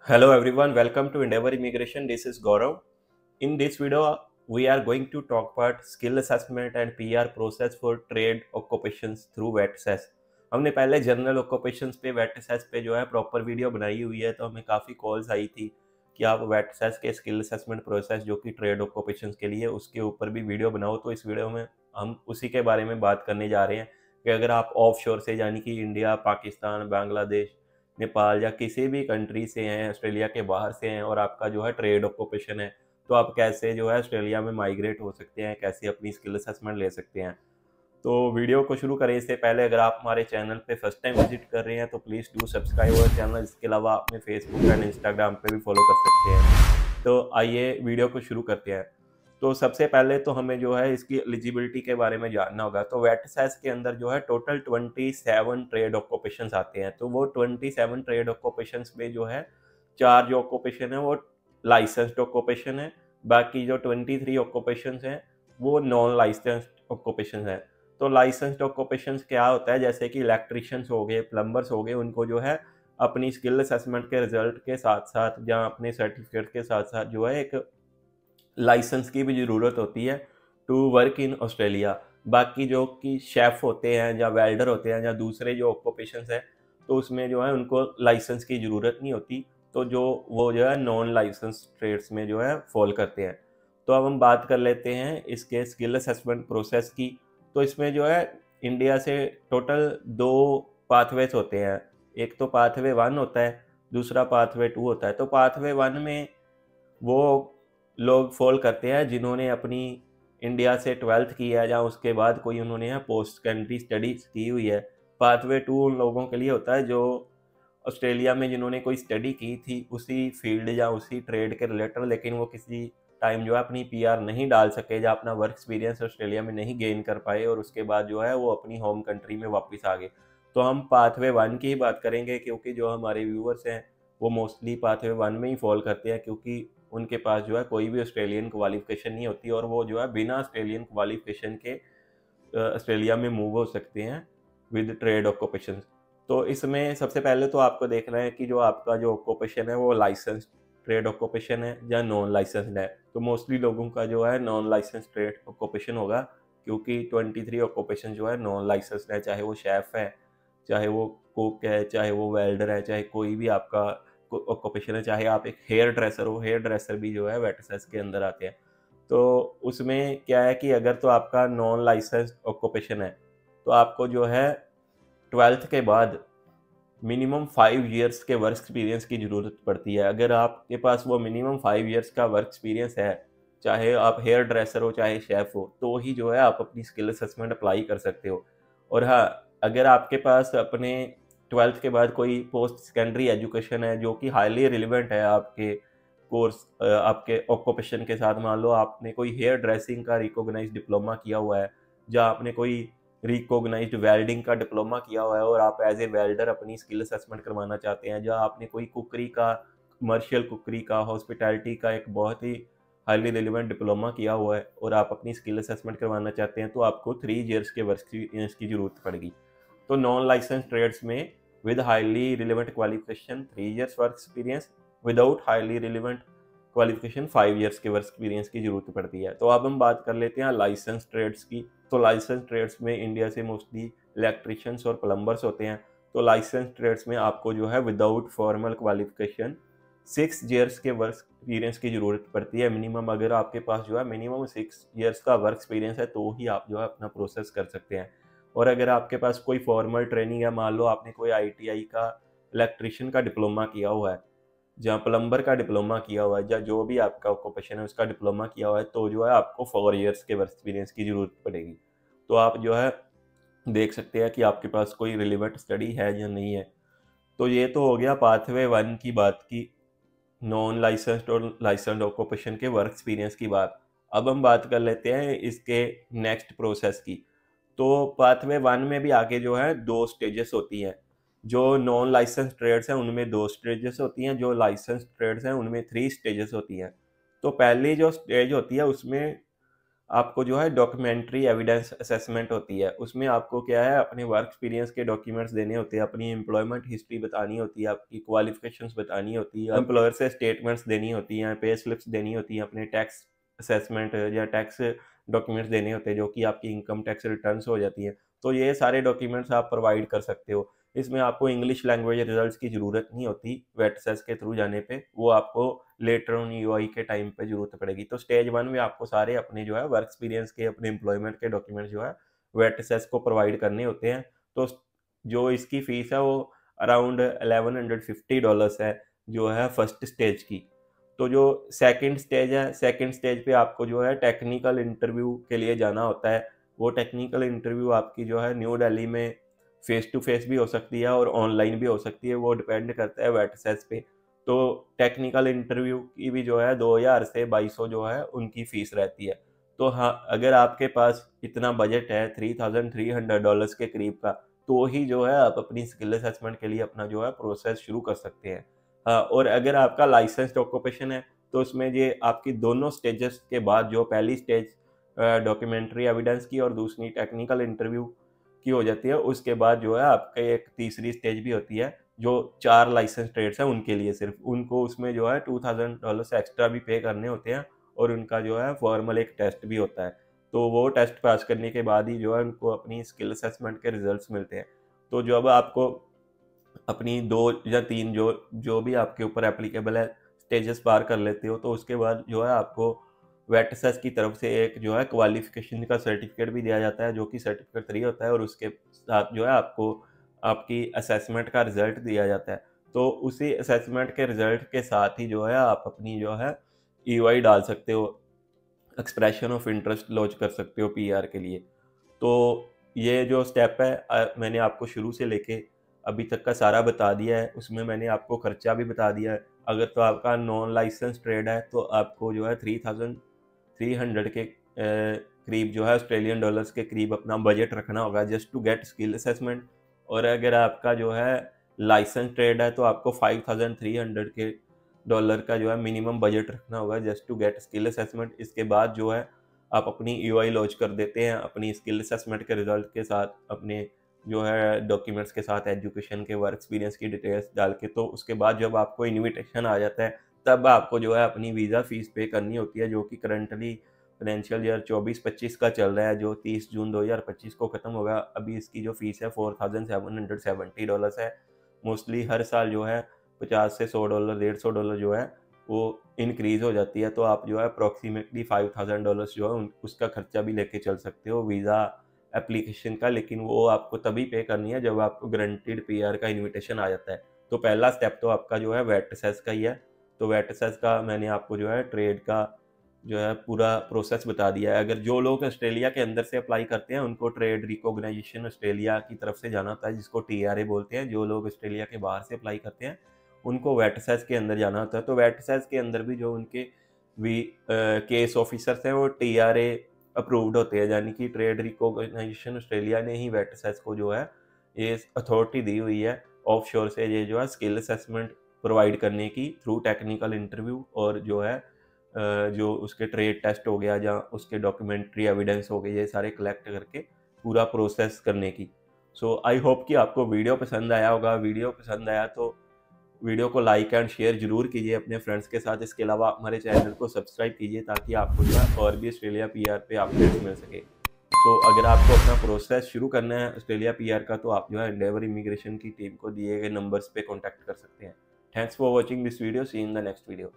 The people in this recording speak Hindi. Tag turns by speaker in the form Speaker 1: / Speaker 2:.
Speaker 1: Hello everyone, welcome to Endeavor Immigration. This is Gaurav. In this video, we are going to talk about skill assessment and PR process for trade occupations through VET-SES. हमने पहले जनरल ऑक्यूपेशंस पे VET-SES पे जो है प्रॉपर वीडियो बनाई हुई है, तो हमें काफ़ी कॉल्स आई थी कि आप VET-SES के स्किल असेसमेंट प्रोसेस जो कि ट्रेड ऑक्यूपेशंस के लिए उसके ऊपर भी वीडियो बनाओ। तो इस वीडियो में हम उसी के बारे में बात करने जा रहे हैं कि अगर आप ऑफ शोर से यानी कि इंडिया, पाकिस्तान, बांग्लादेश, नेपाल या किसी भी कंट्री से हैं, ऑस्ट्रेलिया के बाहर से हैं और आपका जो है ट्रेड ऑक्यूपेशन है, तो आप कैसे जो है ऑस्ट्रेलिया में माइग्रेट हो सकते हैं, कैसे अपनी स्किल असेसमेंट ले सकते हैं। तो वीडियो को शुरू करें इससे पहले अगर आप हमारे चैनल पे फर्स्ट टाइम विजिट कर रहे हैं तो please do subscribe our channel. इसके अलावा आप हमें फेसबुक एंड इंस्टाग्राम पे भी फॉलो कर सकते हैं। तो आइए वीडियो को शुरू करते हैं। तो सबसे पहले तो हमें जो है इसकी एलिजिबिलिटी के बारे में जानना होगा। तो VET-SES के अंदर जो है टोटल 27 ट्रेड ऑक्यूपेशंस आते हैं। तो वो 27 ट्रेड ऑक्यूपेशंस में जो है 4 जो ऑक्यूपेशन है वो लाइसेंस्ड ऑक्यूपेशन है, बाकी जो 23 ऑक्यूपेशंस हैं वो नॉन लाइसेंस्ड ऑक्यूपेशन है। तो लाइसेंस्ड ऑक्यूपेशंस क्या होता है, जैसे कि इलेक्ट्रिशियंस हो गए, प्लम्बर्स हो गए, उनको जो है अपनी स्किल असेसमेंट के रिजल्ट के साथ साथ या अपने सर्टिफिकेट के साथ साथ जो है एक लाइसेंस की भी ज़रूरत होती है टू वर्क इन ऑस्ट्रेलिया। बाकी जो कि शेफ़ होते हैं या वेल्डर होते हैं या दूसरे जो ऑक्यूपेशंस हैं, तो उसमें जो है उनको लाइसेंस की ज़रूरत नहीं होती। तो जो वो जो है नॉन लाइसेंस ट्रेड्स में जो है फॉल करते हैं। तो अब हम बात कर लेते हैं इसके स्किल असेसमेंट प्रोसेस की। तो इसमें जो है इंडिया से टोटल 2 पाथवेज होते हैं। एक तो पाथवे 1 होता है, दूसरा पाथवे 2 होता है। तो पाथवे 1 में वो लोग फॉल करते हैं जिन्होंने अपनी इंडिया से 12th की है या उसके बाद कोई उन्होंने यहाँ पोस्ट सेकेंडरी स्टडीज की हुई है। पाथवे 2 उन लोगों के लिए होता है जो ऑस्ट्रेलिया में जिन्होंने कोई स्टडी की थी उसी फील्ड या उसी ट्रेड के रिलेटेड, लेकिन वो किसी टाइम जो है अपनी पीआर नहीं डाल सके या अपना वर्क एक्सपीरियंस ऑस्ट्रेलिया में नहीं गेन कर पाए और उसके बाद जो है वो अपनी होम कंट्री में वापस आ गए। तो हम पाथवे 1 की ही बात करेंगे क्योंकि जो हमारे व्यूअर्स हैं वो मोस्टली पाथवे 1 में ही फॉल करते हैं, क्योंकि उनके पास जो है कोई भी ऑस्ट्रेलियन क्वालिफिकेशन नहीं होती और वो जो है बिना ऑस्ट्रेलियन क्वालिफिकेशन के ऑस्ट्रेलिया में मूव हो सकते हैं विद ट्रेड ऑक्यूपेशन। तो इसमें सबसे पहले तो आपको देखना है कि जो आपका जो ऑक्यूपेशन है वो लाइसेंस ट्रेड ऑक्यूपेशन है या नॉन लाइसेंस्ड है। तो मोस्टली लोगों का जो है नॉन लाइसेंस ट्रेड ऑक्यूपेशन होगा, क्योंकि 23 ऑक्यूपेशन जो है नॉन लाइसेंस्ड है, चाहे वो शेफ़ है, चाहे वो कुक है, चाहे वो वेल्डर है, चाहे कोई भी आपका ऑक्यूपेशन है, चाहे आप एक हेयर ड्रेसर हो, हेयर ड्रेसर भी जो है VET-SES के अंदर आते हैं। तो उसमें क्या है कि अगर तो आपका नॉन लाइसेंस्ड ऑक्यूपेशन है तो आपको जो है 12th के बाद मिनिमम 5 इयर्स के वर्क एक्सपीरियंस की ज़रूरत पड़ती है। अगर आपके पास वो मिनिमम 5 इयर्स का वर्क एक्सपीरियंस है, चाहे आप हेयर ड्रेसर हो चाहे शेफ़ हो, तो ही जो है आप अपनी स्किल असेसमेंट अप्लाई कर सकते हो। और हाँ, अगर आपके पास अपने 12th के बाद कोई पोस्ट सेकेंडरी एजुकेशन है जो कि हाईली रिलेवेंट है आपके कोर्स आपके ऑक्यूपेशन के साथ, मान लो आपने कोई हेयर ड्रेसिंग का रिकॉग्नाइज्ड डिप्लोमा किया हुआ है या आपने कोई रिकॉग्नाइज्ड वेल्डिंग का डिप्लोमा किया हुआ है और आप एज ए वेल्डर अपनी स्किल असेसमेंट करवाना चाहते हैं, या आपने कोई कुकरी का, कमर्शियल कुकरी का, हॉस्पिटैलिटी का एक बहुत ही हाईली रिलेवेंट डिप्लोमा किया हुआ है और आप अपनी स्किल असेसमेंट करवाना चाहते हैं, तो आपको 3 इयर्स के वर्क एक्सपीरियंस की ज़रूरत पड़ेगी। तो नॉन लाइसेंस ट्रेड्स में with highly relevant qualification 3 years work experience, without highly relevant qualification 5 years के वर्क एक्सपीरियंस की ज़रूरत पड़ती है। तो अब हम बात कर लेते हैं लाइसेंस ट्रेड्स की। तो लाइसेंस ट्रेड्स में इंडिया से मोस्टली इलेक्ट्रिशियंस और प्लम्बर्स होते हैं। तो लाइसेंस ट्रेड्स में आपको जो है विदाउट फॉर्मल क्वालिफिकेशन 6 इयर्स के वर्क एक्सपीरियंस की ज़रूरत पड़ती है मिनिमम। अगर आपके पास जो है मिनिमम 6 इयर्स का वर्क एक्सपीरियंस है तो ही आप जो है अपना प्रोसेस कर सकते हैं। और अगर आपके पास कोई फॉर्मल ट्रेनिंग है, मान लो आपने कोई आईटीआई का इलेक्ट्रिशियन का डिप्लोमा किया हुआ है, जहाँ प्लम्बर का डिप्लोमा किया हुआ है, या जो भी आपका ऑक्यूपेशन है उसका डिप्लोमा किया हुआ है, तो जो है आपको 4 इयर्स के वर्क एक्सपीरियंस की ज़रूरत पड़ेगी। तो आप जो है देख सकते हैं कि आपके पास कोई रिलेवेंट स्टडी है या नहीं है। तो ये तो हो गया पाथवे 1 की बात की, नॉन लाइसेंस्ड और लाइसेंस्ड ऑक्यूपेशन के वर्क एक्सपीरियंस की बात। अब हम बात कर लेते हैं इसके नेक्स्ट प्रोसेस की। तो पाथवे 1 में भी आगे जो है 2 स्टेजेस होती हैं। जो नॉन लाइसेंस ट्रेड्स हैं उनमें 2 स्टेजेस होती हैं, जो लाइसेंस ट्रेड्स हैं उनमें 3 स्टेजेस होती हैं। तो पहली जो स्टेज होती है उसमें आपको जो है डॉक्यूमेंट्री एविडेंस असेसमेंट होती है। उसमें आपको क्या है, अपने वर्क एक्सपीरियंस के डॉक्यूमेंट्स देने होते हैं, अपनी एम्प्लॉयमेंट हिस्ट्री बतानी होती है, आपकी क्वालिफिकेशंस बतानी होती है, एम्प्लॉयर से स्टेटमेंट्स देनी होती हैं, पे स्लिप्स देनी होती हैं, अपने टैक्स असेसमेंट या टैक्स डॉक्यूमेंट्स देने होते हैं जो कि आपकी इनकम टैक्स रिटर्न्स हो जाती हैं। तो ये सारे डॉक्यूमेंट्स आप प्रोवाइड कर सकते हो। इसमें आपको इंग्लिश लैंग्वेज रिजल्ट्स की ज़रूरत नहीं होती वेट सेस के थ्रू जाने पे, वो आपको लेटर ऑन यूआई के टाइम पे ज़रूरत पड़ेगी। तो स्टेज 1 में आपको सारे अपने जो है वर्क एक्सपीरियंस के, अपने एम्प्लॉयमेंट के डॉक्यूमेंट जो है वेट सेस को प्रोवाइड करने होते हैं। तो जो इसकी फ़ीस है वो अराउंड $1150 है, जो है फर्स्ट स्टेज की। तो जो सेकंड स्टेज है, सेकंड स्टेज पे आपको जो है टेक्निकल इंटरव्यू के लिए जाना होता है। वो टेक्निकल इंटरव्यू आपकी जो है न्यू दिल्ली में फेस टू फेस भी हो सकती है और ऑनलाइन भी हो सकती है, वो डिपेंड करता है वेट सेस पे। तो टेक्निकल इंटरव्यू की भी जो है 2000 से 2200 जो है उनकी फ़ीस रहती है। तो हाँ, अगर आपके पास इतना बजट है $3300 के करीब का, तो ही जो है आप अपनी स्किल असेसमेंट के लिए अपना जो है प्रोसेस शुरू कर सकते हैं। हाँ, और अगर आपका लाइसेंस्ड ऑक्यूपेशन है, तो उसमें ये आपकी दोनों स्टेजेस के बाद, जो पहली स्टेज डॉक्यूमेंट्री एविडेंस की और दूसरी टेक्निकल इंटरव्यू की हो जाती है, उसके बाद जो है आपका एक तीसरी स्टेज भी होती है, जो 4 लाइसेंस ट्रेड्स हैं उनके लिए सिर्फ। उनको उसमें जो है $2000 एक्स्ट्रा भी पे करने होते हैं और उनका जो है फॉर्मल एक टेस्ट भी होता है। तो वो टेस्ट पास करने के बाद ही जो है उनको अपनी स्किल असेसमेंट के रिजल्ट्स मिलते हैं। तो जब आपको अपनी 2 या 3 जो भी आपके ऊपर एप्लीकेबल है स्टेजेस पार कर लेते हो, तो उसके बाद जो है आपको वेट सेस की तरफ से एक जो है क्वालिफिकेशन का सर्टिफिकेट भी दिया जाता है, जो कि सर्टिफिकेट 3 होता है, और उसके साथ जो है आपको आपकी असेसमेंट का रिजल्ट दिया जाता है। तो उसी असेसमेंट के रिजल्ट के साथ ही जो है आप अपनी जो है ईवाई डाल सकते हो, एक्सप्रेशन ऑफ इंटरेस्ट लॉन्च कर सकते हो पीआर के लिए। तो ये जो स्टेप है, मैंने आपको शुरू से लेके अभी तक का सारा बता दिया है। उसमें मैंने आपको खर्चा भी बता दिया है। अगर तो आपका नॉन लाइसेंस ट्रेड है, तो आपको जो है 3300 के करीब जो है ऑस्ट्रेलियन डॉलर्स के करीब अपना बजट रखना होगा just to get skill assessment. और अगर आपका जो है लाइसेंस ट्रेड है, तो आपको 5300 के डॉलर का जो है मिनिमम बजट रखना होगा just to get skill assessment. इसके बाद जो है आप अपनी ईओआई लॉन्च कर देते हैं अपनी स्किल असेसमेंट के रिजल्ट के साथ, अपने जो है डॉक्यूमेंट्स के साथ, एजुकेशन के, वर्क एक्सपीरियंस की डिटेल्स डाल के। तो उसके बाद जब आपको इन्विटेशन आ जाता है, तब आपको जो है अपनी वीज़ा फ़ीस पे करनी होती है, जो कि करंटली फाइनेंशियल ईयर 24-25 का चल रहा है, जो 30 जून 2025 को ख़त्म होगा। अभी इसकी जो फ़ीस है $4770 है। मोस्टली हर साल जो है 50 से $100, $150 जो है वो इंक्रीज़ हो जाती है। तो आप जो है अप्रॉक्सीमेटली $5000 जो है उसका खर्चा भी लेके चल सकते हो वीज़ा एप्लीकेशन का। लेकिन वो आपको तभी पे करनी है जब आपको गारंटीड पीआर का इन्विटेशन आ जाता है। तो पहला स्टेप तो आपका जो है वेट सेस का ही है। तो वेट सेस का मैंने आपको जो है ट्रेड का जो है पूरा प्रोसेस बता दिया है। अगर जो लोग ऑस्ट्रेलिया के अंदर से अप्लाई करते हैं, उनको ट्रेड रिकॉग्नाइजेशन ऑस्ट्रेलिया की तरफ से जाना होता है, जिसको टीआरए बोलते हैं। जो लोग ऑस्ट्रेलिया के बाहर से अप्लाई करते हैं, उनको वेट सेस के अंदर जाना होता है। तो वेट सेस के अंदर भी जो उनके केस ऑफिसर्स हैं, वो टीआरए अप्रूव्ड होते हैं, यानी कि ट्रेड रिकॉग्नाइजेशन ऑस्ट्रेलिया ने ही वेट सेस को जो है ये अथॉरिटी दी हुई है ऑफशोर से, ये जो है स्किल असेसमेंट प्रोवाइड करने की थ्रू टेक्निकल इंटरव्यू, और जो है जो उसके ट्रेड टेस्ट हो गया या उसके डॉक्यूमेंट्री एविडेंस हो गए, ये सारे कलेक्ट करके पूरा प्रोसेस करने की। सो आई होप कि आपको वीडियो पसंद आया होगा। वीडियो पसंद आया तो वीडियो को लाइक एंड शेयर जरूर कीजिए अपने फ्रेंड्स के साथ। इसके अलावा हमारे चैनल को सब्सक्राइब कीजिए, ताकि आपको जो है और भी ऑस्ट्रेलिया पीआर पे अपडेट्स मिल सके। तो अगर आपको अपना प्रोसेस शुरू करना है ऑस्ट्रेलिया पीआर का, तो आप जो है एंडेवर इमिग्रेशन की टीम को दिए गए नंबर्स पे कॉन्टैक्ट कर सकते हैं। Thanks for watching this video. See in the next video.